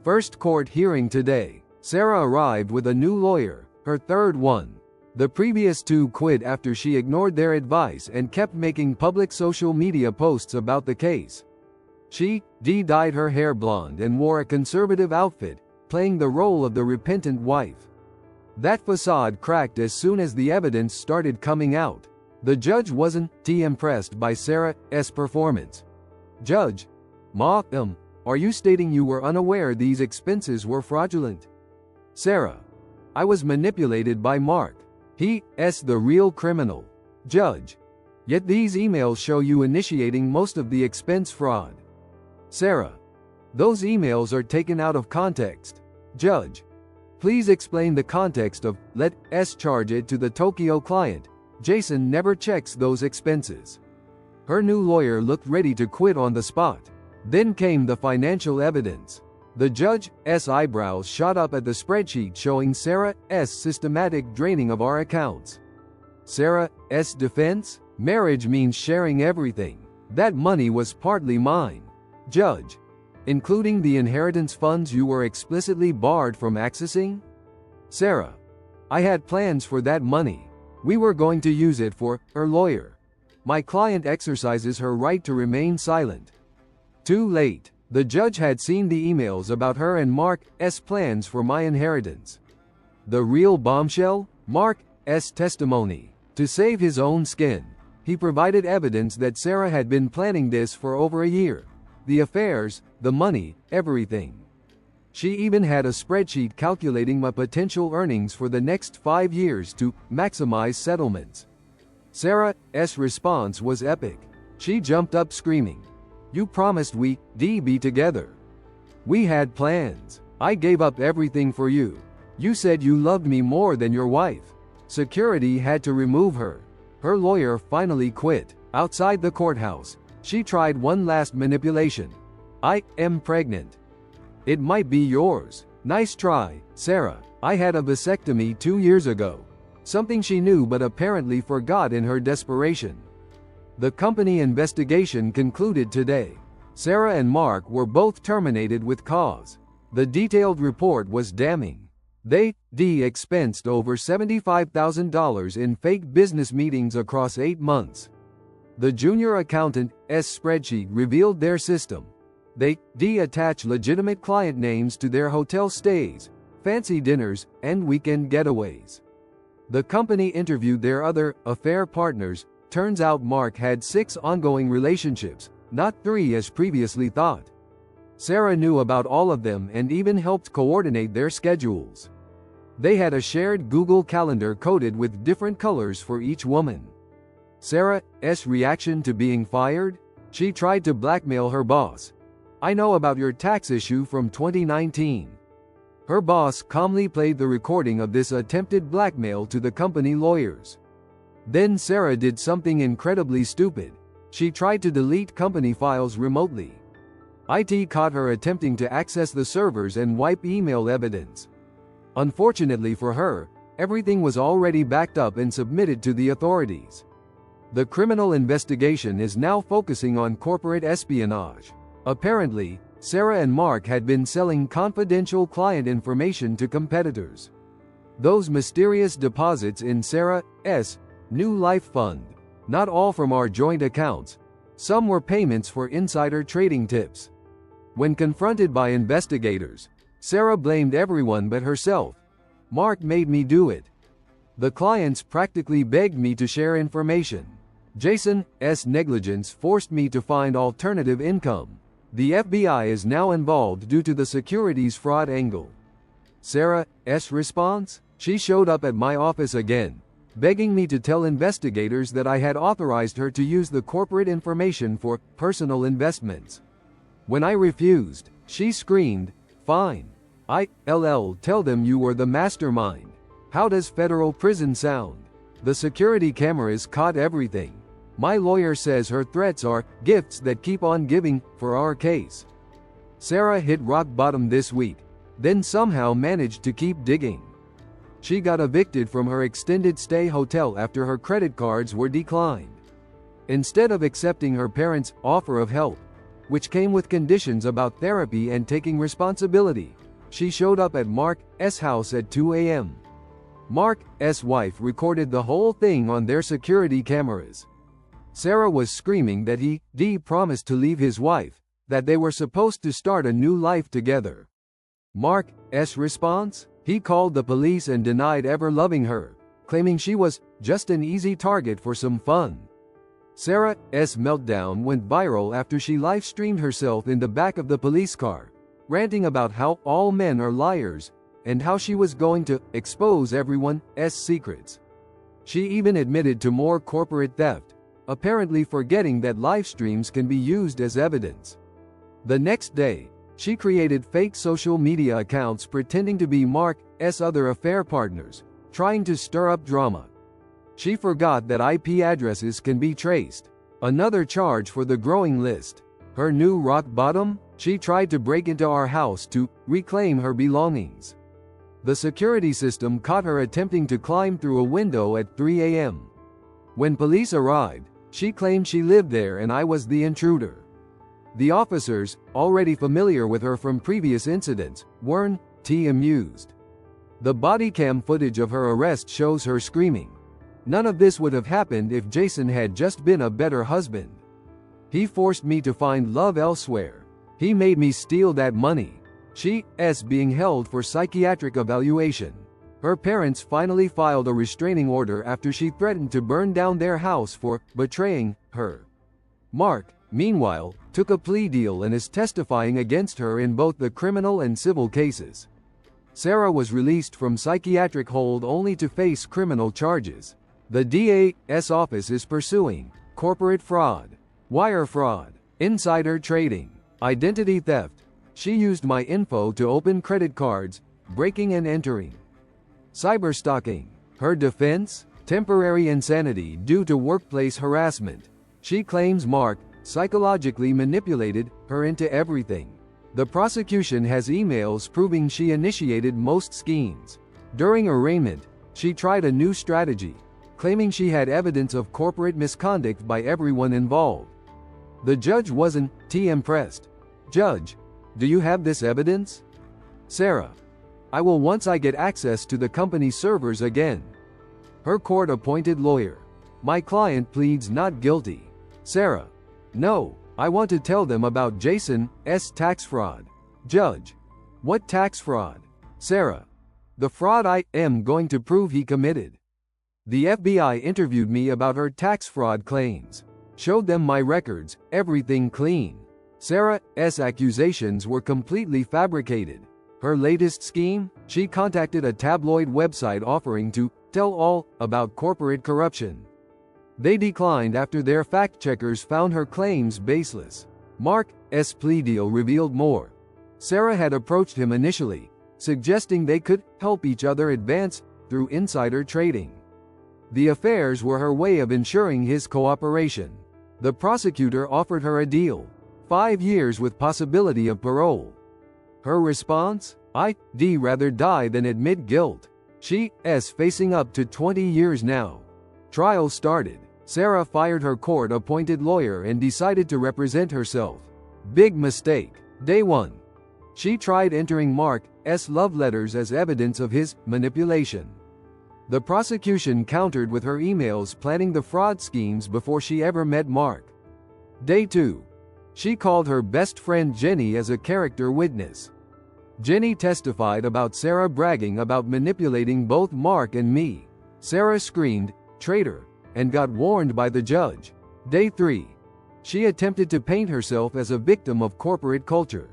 First court hearing today. Sarah arrived with a new lawyer, her third one. The previous two quit after she ignored their advice and kept making public social media posts about the case. She, dyed her hair blonde and wore a conservative outfit, playing the role of the repentant wife. That facade cracked as soon as the evidence started coming out. The judge wasn't impressed by Sarah's performance. Judge, are you stating you were unaware these expenses were fraudulent? Sarah, I was manipulated by Mark. He's the real criminal. Judge, yet these emails show you initiating most of the expense fraud. Sarah, those emails are taken out of context. Judge, please explain the context of let's charge it to the Tokyo client. Jason never checks those expenses. Her new lawyer looked ready to quit on the spot. Then came the financial evidence. The judge's eyebrows shot up at the spreadsheet showing Sarah's systematic draining of our accounts. Sarah's defense? Marriage means sharing everything. That money was partly mine. Judge, including the inheritance funds you were explicitly barred from accessing? Sarah, I had plans for that money. We were going to use it for her lawyer. My client exercises her right to remain silent. Too late. The judge had seen the emails about her and Mark's plans for my inheritance. The real bombshell? Mark's testimony. To save his own skin, he provided evidence that Sarah had been planning this for over a year. The affairs, the money, everything. She even had a spreadsheet calculating my potential earnings for the next 5 years to maximize settlements. Sarah's response was epic. She jumped up screaming, "You promised we'd be together. We had plans. I gave up everything for you. You said you loved me more than your wife." Security had to remove her. Her lawyer finally quit. Outside the courthouse, she tried one last manipulation. "I am pregnant. It might be yours." Nice try, Sarah. I had a vasectomy 2 years ago. Something she knew but apparently forgot in her desperation. The company investigation concluded today. Sarah and Mark were both terminated with cause. The detailed report was damning. They expensed over $75,000 in fake business meetings across 8 months. The junior accountant's spreadsheet revealed their system. They attach legitimate client names to their hotel stays, fancy dinners, and weekend getaways. The company interviewed their other affair partners. Turns out Mark had 6 ongoing relationships, not 3 as previously thought. Sarah knew about all of them and even helped coordinate their schedules. They had a shared Google Calendar coded with different colors for each woman. Sarah's reaction to being fired? She tried to blackmail her boss. "I know about your tax issue from 2019. Her boss calmly played the recording of this attempted blackmail to the company lawyers. Then Sarah did something incredibly stupid. She tried to delete company files remotely. IT caught her attempting to access the servers and wipe email evidence. Unfortunately for her, everything was already backed up and submitted to the authorities. The criminal investigation is now focusing on corporate espionage. Apparently, Sarah and Mark had been selling confidential client information to competitors. Those mysterious deposits in Sarah's new life fund, not all from our joint accounts. Some were payments for insider trading tips. When confronted by investigators, Sarah blamed everyone but herself. "Mark made me do it. The clients practically begged me to share information. Jason's negligence forced me to find alternative income. The FBI is now involved due to the securities fraud angle." Sarah's response? "She showed up at my office again, begging me to tell investigators that I had authorized her to use the corporate information for personal investments. When I refused, she screamed, 'Fine. I'll tell them you were the mastermind.' How does federal prison sound? The security cameras caught everything. My lawyer says her threats are gifts that keep on giving for our case." Sarah hit rock bottom this week, then somehow managed to keep digging. She got evicted from her extended stay hotel after her credit cards were declined. Instead of accepting her parents' offer of help, which came with conditions about therapy and taking responsibility. She showed up at Mark's house at 2 a.m. Mark's wife recorded the whole thing on their security cameras. Sarah was screaming that he promised to leave his wife, that they were supposed to start a new life together. Mark's response? He called the police and denied ever loving her, claiming she was just an easy target for some fun. Sarah's meltdown went viral after she live-streamed herself in the back of the police car, ranting about how all men are liars, and how she was going to expose everyone's secrets. She even admitted to more corporate theft, apparently forgetting that live streams can be used as evidence. The next day, she created fake social media accounts pretending to be Mark's other affair partners, trying to stir up drama. She forgot that IP addresses can be traced. Another charge for the growing list. Her new rock bottom? She tried to break into our house to reclaim her belongings. The security system caught her attempting to climb through a window at 3 a.m. When police arrived, she claimed she lived there and I was the intruder. The officers, already familiar with her from previous incidents, weren't amused. The body cam footage of her arrest shows her screaming. None of this would have happened if Jason had just been a better husband. He forced me to find love elsewhere. He made me steal that money. She's being held for psychiatric evaluation. Her parents finally filed a restraining order after she threatened to burn down their house for betraying her. Mark, meanwhile, took a plea deal and is testifying against her in both the criminal and civil cases. Sarah was released from psychiatric hold only to face criminal charges. The DA's office is pursuing corporate fraud, wire fraud, insider trading, identity theft. She used my info to open credit cards, breaking and entering. Cyberstalking. Her defense? Temporary insanity due to workplace harassment. She claims Mark psychologically manipulated her into everything. The prosecution has emails proving she initiated most schemes. During arraignment, she tried a new strategy, claiming she had evidence of corporate misconduct by everyone involved. The judge wasn't impressed. Judge, do you have this evidence? Sarah, I will once I get access to the company's servers again. Her court-appointed lawyer, my client pleads not guilty. Sarah, no, I want to tell them about Jason's tax fraud. Judge, what tax fraud? Sarah, the fraud I am going to prove he committed. The FBI interviewed me about her tax fraud claims. Showed them my records, everything clean. Sarah's accusations were completely fabricated. Her latest scheme? She contacted a tabloid website offering to tell all about corporate corruption. They declined after their fact-checkers found her claims baseless. Mark's plea deal revealed more. Sarah had approached him initially, suggesting they could help each other advance through insider trading. The affairs were her way of ensuring his cooperation. The prosecutor offered her a deal, 5 years with possibility of parole. Her response? I'd rather die than admit guilt. She's facing up to 20 years now. Trial started. Sarah fired her court-appointed lawyer and decided to represent herself. Big mistake. Day 1. She tried entering Mark's love letters as evidence of his manipulation. The prosecution countered with her emails planning the fraud schemes before she ever met Mark. Day 2. She called her best friend Jenny as a character witness. Jenny testified about Sarah bragging about manipulating both Mark and me. Sarah screamed, "Traitor," and got warned by the judge. Day 3. She attempted to paint herself as a victim of corporate culture.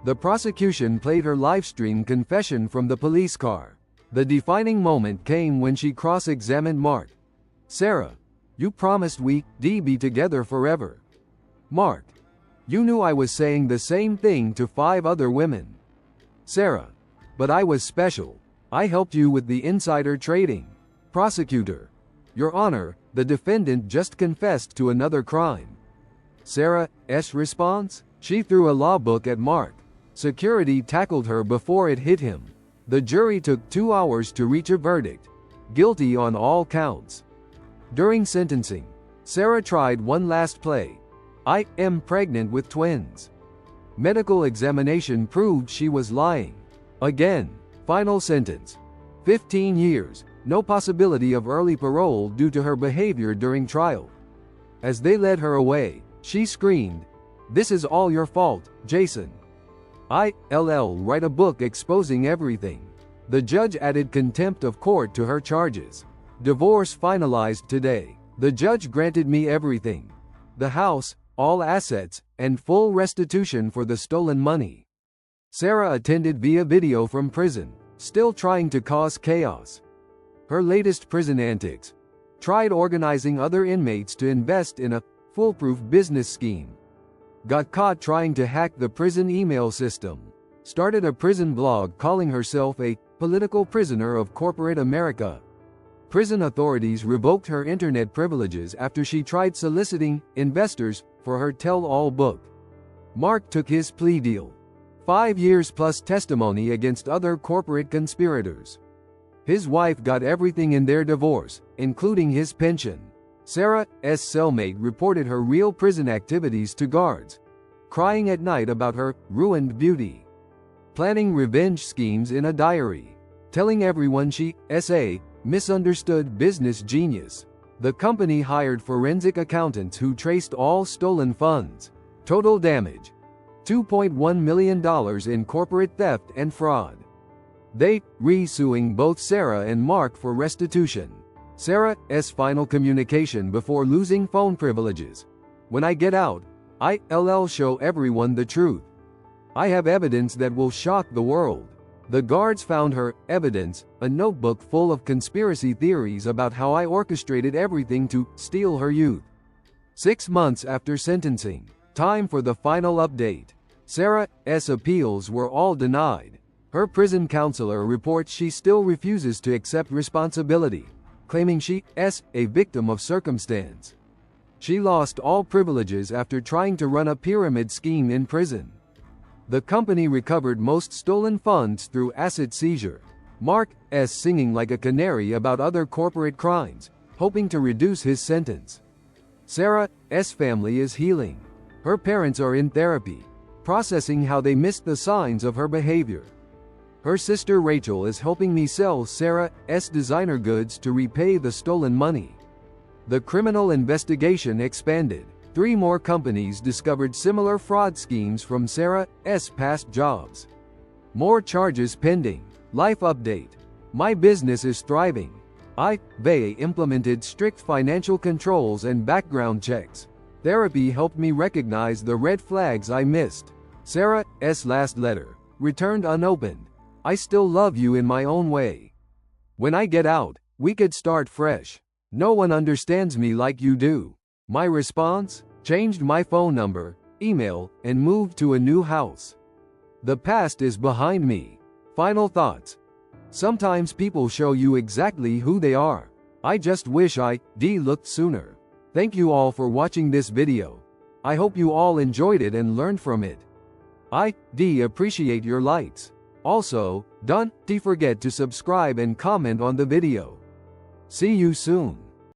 The prosecution played her livestream confession from the police car. The defining moment came when she cross-examined Mark. Sarah, you promised we'd be together forever. Mark, you knew I was saying the same thing to 5 other women. Sarah, but I was special. I helped you with the insider trading. Prosecutor, Your Honor, the defendant just confessed to another crime. Sarah's response? She threw a law book at Mark. Security tackled her before it hit him. The jury took 2 hours to reach a verdict. Guilty on all counts. During sentencing, Sarah tried one last play. I am pregnant with twins. Medical examination proved she was lying. Again. Final sentence. 15 years, no possibility of early parole due to her behavior during trial. As they led her away, she screamed, "This is all your fault, Jason. I'll write a book exposing everything." The judge added contempt of court to her charges. Divorce finalized today. The judge granted me everything. The house, all assets, and full restitution for the stolen money. Sarah attended via video from prison, still trying to cause chaos. Her latest prison antics. Tried organizing other inmates to invest in a foolproof business scheme. Got caught trying to hack the prison email system. Started a prison blog calling herself a political prisoner of corporate America. Prison authorities revoked her internet privileges after she tried soliciting investors for her tell-all book. Mark took his plea deal. 5 years plus testimony against other corporate conspirators. His wife got everything in their divorce, including his pension. Sarah's cellmate reported her real prison activities to guards, crying at night about her ruined beauty. Planning revenge schemes in a diary. Telling everyone she's a misunderstood business genius. The company hired forensic accountants who traced all stolen funds. Total damage: $2.1 million in corporate theft and fraud. They re-suing both Sarah and Mark for restitution. Sarah's final communication before losing phone privileges. "When I get out, I'll show everyone the truth. I have evidence that will shock the world." The guards found her evidence, a notebook full of conspiracy theories about how I orchestrated everything to steal her youth. 6 months after sentencing. Time for the final update. Sarah's appeals were all denied. Her prison counselor reports she still refuses to accept responsibility, claiming she's a victim of circumstance. She lost all privileges after trying to run a pyramid scheme in prison. The company recovered most stolen funds through asset seizure. Mark's singing like a canary about other corporate crimes, hoping to reduce his sentence. Sarah's family is healing. Her parents are in therapy, processing how they missed the signs of her behavior. Her sister Rachel is helping me sell Sarah's designer goods to repay the stolen money. The criminal investigation expanded. 3 more companies discovered similar fraud schemes from Sarah's past jobs. More charges pending. Life update. My business is thriving. I've implemented strict financial controls and background checks. Therapy helped me recognize the red flags I missed. Sarah's last letter, returned unopened. I still love you in my own way. When I get out, we could start fresh. No one understands me like you do. My response? Changed my phone number, email, and moved to a new house. The past is behind me. Final thoughts. Sometimes people show you exactly who they are. I just wish I looked sooner. Thank you all for watching this video. I hope you all enjoyed it and learned from it. I appreciate your likes. Also, don't forget to subscribe and comment on the video. See you soon.